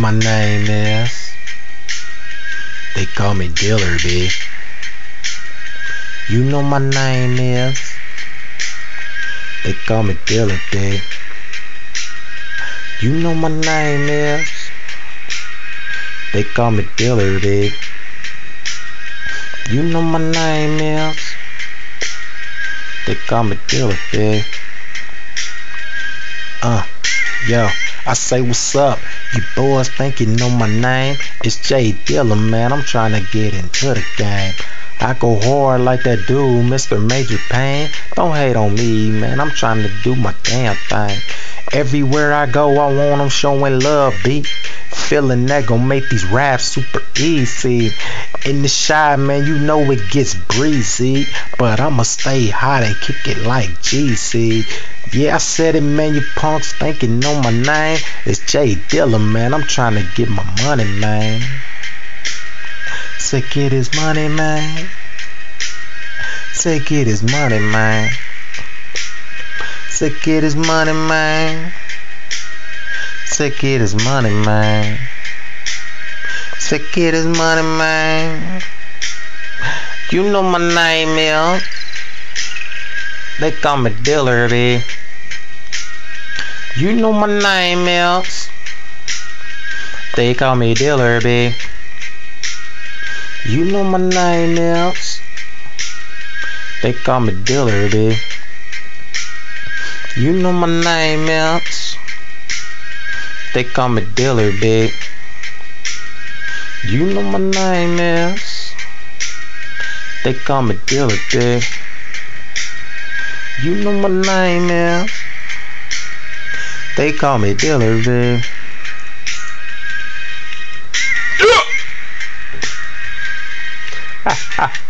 my name is. They call me Dealer, B. You know my name is. They call me Dealer, B. You know my name is. They call me Dealer, B. You know my name is. They call me Dealer, B. Yo, I say what's up. You boys think you know my name? It's Jay Dilla, man. I'm trying to get into the game. I go hard like that dude, Mr. Major Payne. Don't hate on me, man. I'm trying to do my damn thing. Everywhere I go, I want them showing love, B. Feeling that gon' make these raps super easy. In the shy, man, you know it gets breezy. But I'ma stay hot and kick it like GC. Yeah, I said it, man. You punks think you know my name. It's Jay Dilla, man. I'm trying to get my money, man. Say get his money, man. Say get his money, man. Say get his money, man. Say get his money, man. Say get his money, man. You know my name is. They call me Dealer, B. You know my name is. They call me Dealer, B. You know my name is. They call me Dealer, B. You know my name is. They call me Dealer, B. You know my name is. They call me Dealer, B. You know my name is. They call me Dealer, B. Ha ha.